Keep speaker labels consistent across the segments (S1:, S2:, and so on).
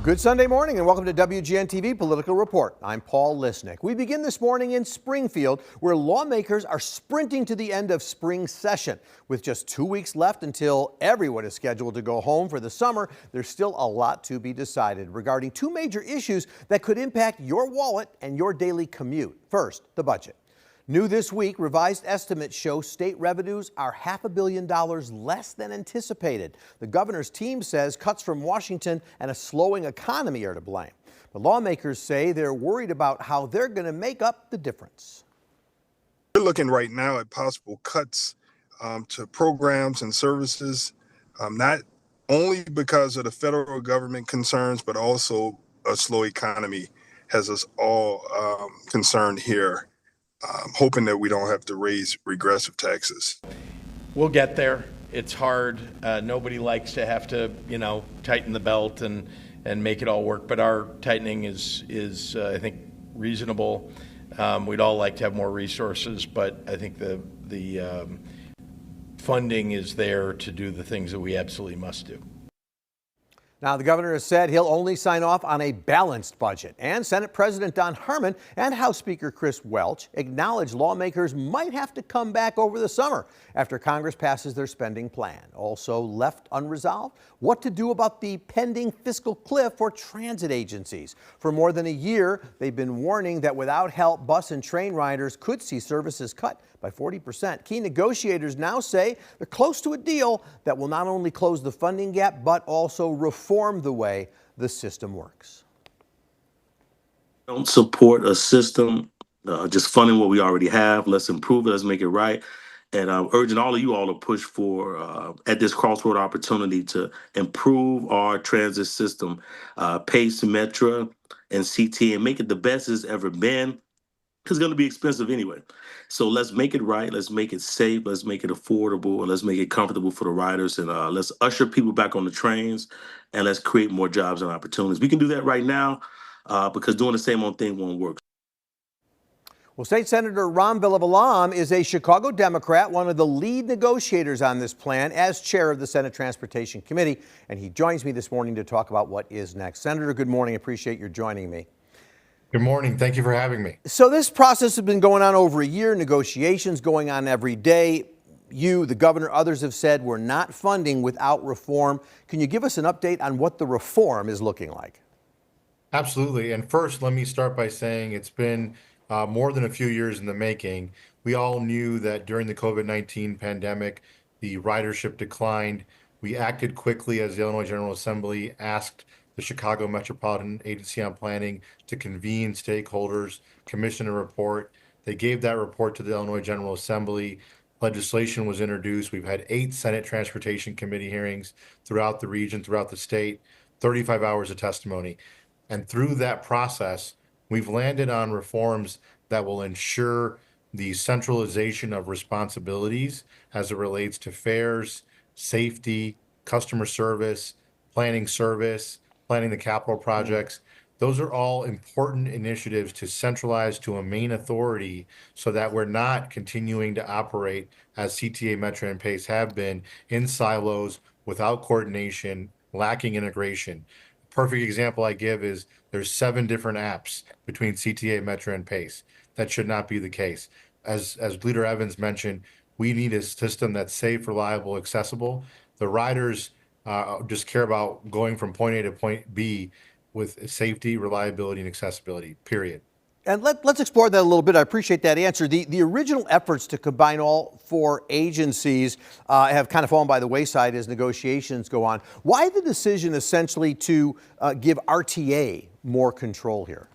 S1: Good Sunday morning and welcome to WGN TV Political Report. I'm Paul Lisnick. We begin this morning in Springfield, where lawmakers are sprinting to the end of spring session. With just 2 weeks left until everyone is scheduled to go home for the summer, there's still a lot to be decided regarding two major issues that could impact your wallet and your daily commute. First, the budget. New this week, revised estimates show state revenues are $500 million less than anticipated. The governor's team says cuts from Washington and a slowing economy are to blame. But lawmakers say they're worried about how they're going to make up the difference.
S2: We're looking right now at possible cuts to programs and services, not only because of the federal government concerns, but also a slow economy has us all concerned here. Hoping that we don't have to raise regressive taxes.
S3: We'll get there. It's hard. Nobody likes to have to, tighten the belt and make it all work. But our tightening is I think, reasonable. We'd all like to have more resources, but I think the funding is there to do the things that we absolutely must do.
S1: Now, the governor has said he'll only sign off on a balanced budget. And Senate President Don Harmon and House Speaker Chris Welch acknowledge lawmakers might have to come back over the summer after Congress passes their spending plan. Also left unresolved, what to do about the pending fiscal cliff for transit agencies. For more than a year, they've been warning that without help, bus and train riders could see services cut by 40%. Key negotiators now say they're close to a deal that will not only close the funding gap, but also reform the way the system works.
S4: Don't support a system just funding what we already have. Let's improve it. Let's make it right. And I'm urging all of you all to push for, at this crossroad opportunity, to improve our transit system, Pace, Metra, and CT, and make it the best it's ever been. It's going to be expensive anyway. So let's make it right. Let's make it safe. Let's make it affordable. And let's make it comfortable for the riders. And let's usher people back on the trains. And let's create more jobs and opportunities. We can do that right now because doing the same old thing won't work.
S1: Well, State Senator Ram Villavelam is a Chicago Democrat, one of the lead negotiators on this plan as chair of the Senate Transportation Committee. And he joins me this morning to talk about what is next. Senator, good morning. Appreciate your joining me.
S5: Good morning. Thank you for having me.
S1: So this process has been going on over a year, negotiations going on every day. You, the governor, others have said we're not funding without reform. Can you give us an update on what the reform is looking like?
S5: Absolutely. And first, let me start by saying it's been more than a few years in the making. We all knew that during the COVID-19 pandemic, the ridership declined. We acted quickly as the Illinois General Assembly asked the Chicago Metropolitan Agency on Planning to convene stakeholders, commission a report. They gave that report to the Illinois General Assembly. Legislation was introduced. We've had 8 Senate Transportation Committee hearings throughout the region, throughout the state, 35 hours of testimony. And through that process, we've landed on reforms that will ensure the centralization of responsibilities as it relates to fares, safety, customer service, planning service, planning the capital projects. Those are all important initiatives to centralize to a main authority so that we're not continuing to operate as CTA, Metra, and Pace have been in silos without coordination, lacking integration. Perfect example I give is there's 7 different apps between CTA, Metra, and Pace. That should not be the case. As Leader Evans mentioned, we need a system that's safe, reliable, accessible. The riders just care about going from point A to point B with safety, reliability, and accessibility, period.
S1: And let's explore that a little bit. I appreciate that answer. The original efforts to combine all 4 agencies have kind of fallen by the wayside as negotiations go on. Why the decision essentially to give RTA more control here?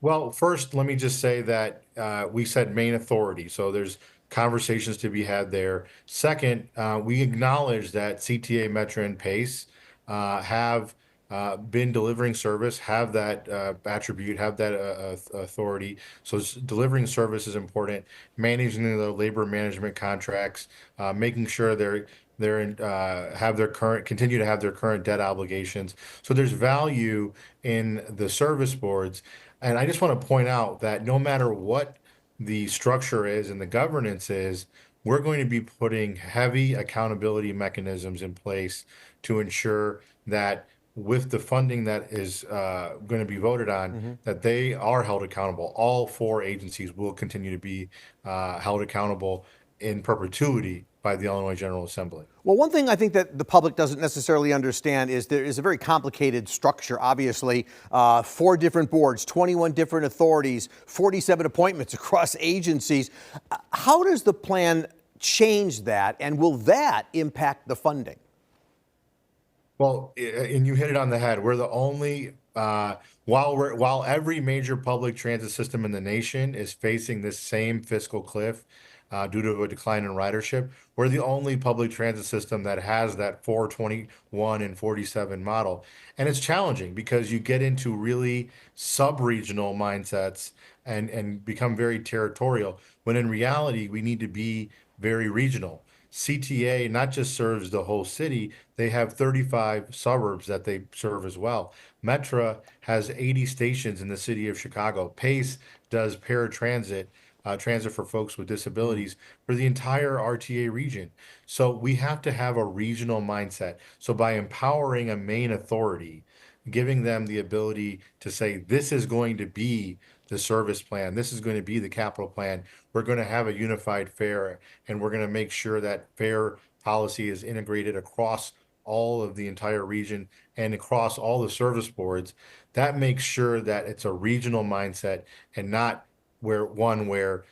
S5: Well, first, let me just say that we said main authority, so there's conversations to be had there. Second, we acknowledge that CTA, Metra, and Pace have been delivering service, have that attribute, have that authority. So delivering service is important. Managing the labor management contracts, making sure continue to have their current debt obligations. So there's value in the service boards. And I just want to point out that no matter what the structure is and the governance is, we're going to be putting heavy accountability mechanisms in place to ensure that with the funding that is going to be voted on, that they are held accountable. All four agencies will continue to be held accountable in perpetuity by the Illinois General Assembly.
S1: Well, one thing I think that the public doesn't necessarily understand is there is a very complicated structure, obviously. 4 different boards, 21 different authorities, 47 appointments across agencies. How does the plan change that, and will that impact the funding?
S5: Well, and you hit it on the head. We're the only while every major public transit system in the nation is facing this same fiscal cliff due to a decline in ridership, we're the only public transit system that has that 421 and 47 model. And it's challenging because you get into really sub-regional mindsets and become very territorial, when in reality, we need to be very regional. CTA not just serves the whole city, they have 35 suburbs that they serve as well. Metra has 80 stations in the city of Chicago. PACE does paratransit, transit for folks with disabilities for the entire RTA region. So we have to have a regional mindset. So by empowering a main authority, giving them the ability to say, this is going to be the service plan, this is going to be the capital plan, we're going to have a unified fare, and we're going to make sure that fare policy is integrated across all of the entire region and across all the service boards. That makes sure that it's a regional mindset and not where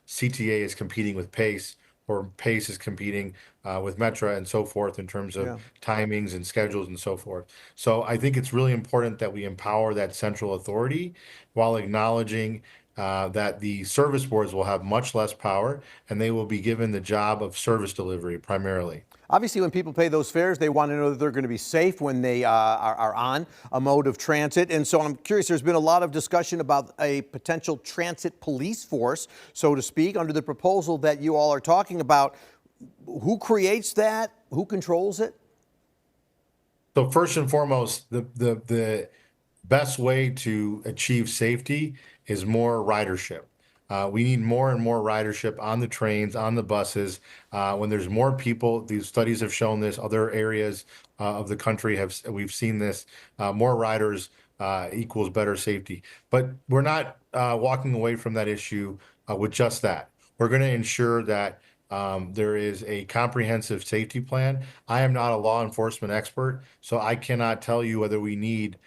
S5: CTA is competing with PACE, or PACE is competing with Metra and so forth in terms of timings and schedules and so forth. So I think it's really important that we empower that central authority while acknowledging that the service boards will have much less power and they will be given the job of service delivery primarily.
S1: Obviously, when people pay those fares, they want to know that they're going to be safe when they are on a mode of transit. And so I'm curious, there's been a lot of discussion about a potential transit police force, so to speak, under the proposal that you all are talking about. Who creates that? Who controls it?
S5: So first and foremost, the best way to achieve safety is more ridership. We need more and more ridership on the trains, on the buses. When there's more people, these studies have shown this, other areas of the country we've seen this, more riders equals better safety. But we're not walking away from that issue with just that. We're going to ensure that there is a comprehensive safety plan. I am not a law enforcement expert, so I cannot tell you whether we need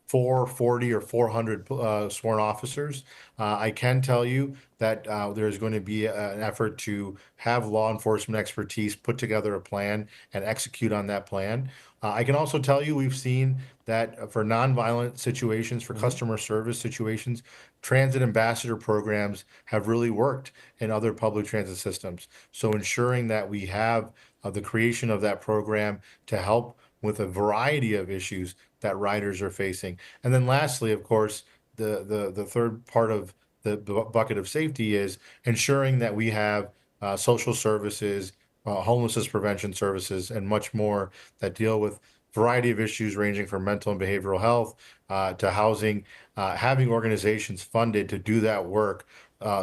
S5: 440 or 400 sworn officers. I can tell you that there's going to be an effort to have law enforcement expertise put together a plan and execute on that plan. I can also tell you we've seen that for nonviolent situations, for customer service situations, transit ambassador programs have really worked in other public transit systems. So ensuring that we have the creation of that program to help with a variety of issues that riders are facing. And then lastly, of course, the third part of the bucket of safety is ensuring that we have social services, homelessness prevention services, and much more that deal with variety of issues ranging from mental and behavioral health to housing, having organizations funded to do that work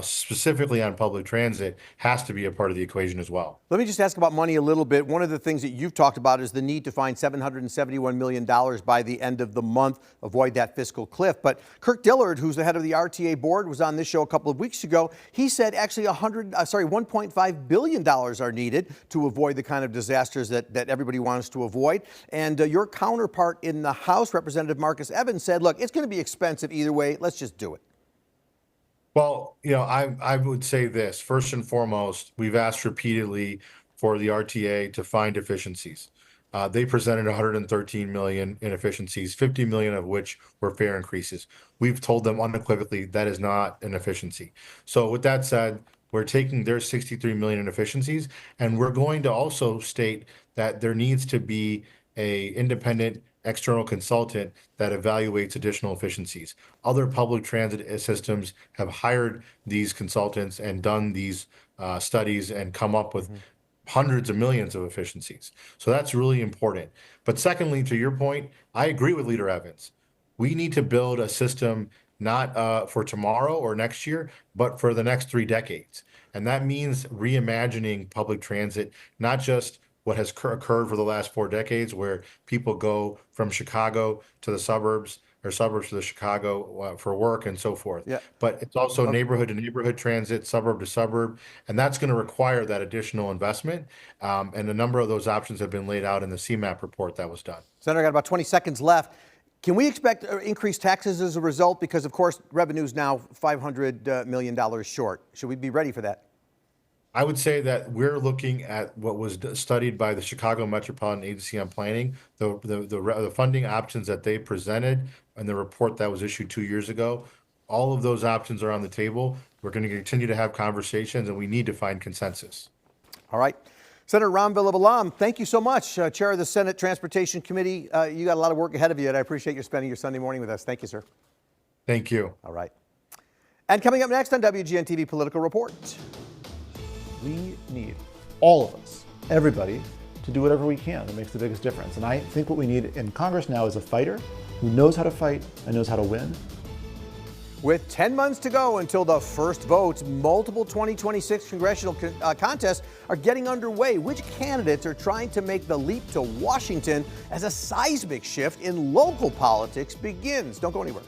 S5: specifically on public transit has to be a part of the equation as well.
S1: Let me just ask about money a little bit. One of the things that you've talked about is the need to find $771 million by the end of the month, avoid that fiscal cliff. But Kirk Dillard, who's the head of the RTA board, was on this show a couple of weeks ago. He said actually $1.5 billion are needed to avoid the kind of disasters that everybody wants to avoid. And your counterpart in the House, Representative Marcus Evans, said, look, it's going to be expensive either way. Let's just do it.
S5: Well, I would say this. First and foremost, we've asked repeatedly for the RTA to find efficiencies. They presented 113 million in efficiencies, 50 million of which were fare increases. We've told them unequivocally that is not an efficiency. So with that said, we're taking their 63 million in efficiencies, and we're going to also state that there needs to be a independent external consultant that evaluates additional efficiencies. Other public transit systems have hired these consultants and done these studies and come up with hundreds of millions of efficiencies. So that's really important. But secondly, to your point, I agree with Leader Evans. We need to build a system not for tomorrow or next year, but for the next 3 decades. And that means reimagining public transit, not just what has occurred for the last 4 decades, where people go from Chicago to the suburbs or suburbs to the Chicago for work and so forth.
S1: Yeah.
S5: But it's also neighborhood to neighborhood transit, suburb to suburb, and that's going to require that additional investment. And a number of those options have been laid out in the CMAP report that was done.
S1: Senator, I got about 20 seconds left. Can we expect increased taxes as a result? Because, of course, revenue is now $500 million short. Should we be ready for that?
S5: I would say that we're looking at what was studied by the Chicago Metropolitan Agency on Planning, the funding options that they presented and the report that was issued 2 years ago. All of those options are on the table. We're going to continue to have conversations, and we need to find consensus.
S1: All right. Senator Ram Villavalam, thank you so much. Chair of the Senate Transportation Committee. You got a lot of work ahead of you, and I appreciate you spending your Sunday morning with us. Thank you, sir.
S5: Thank you.
S1: All right. And coming up next on WGN TV Political Report.
S6: We need all of us, everybody, to do whatever we can that makes the biggest difference. And I think what we need in Congress now is a fighter who knows how to fight and knows how to win.
S1: With 10 months to go until the first votes, multiple 2026 congressional contests are getting underway. Which candidates are trying to make the leap to Washington as a seismic shift in local politics begins? Don't go anywhere.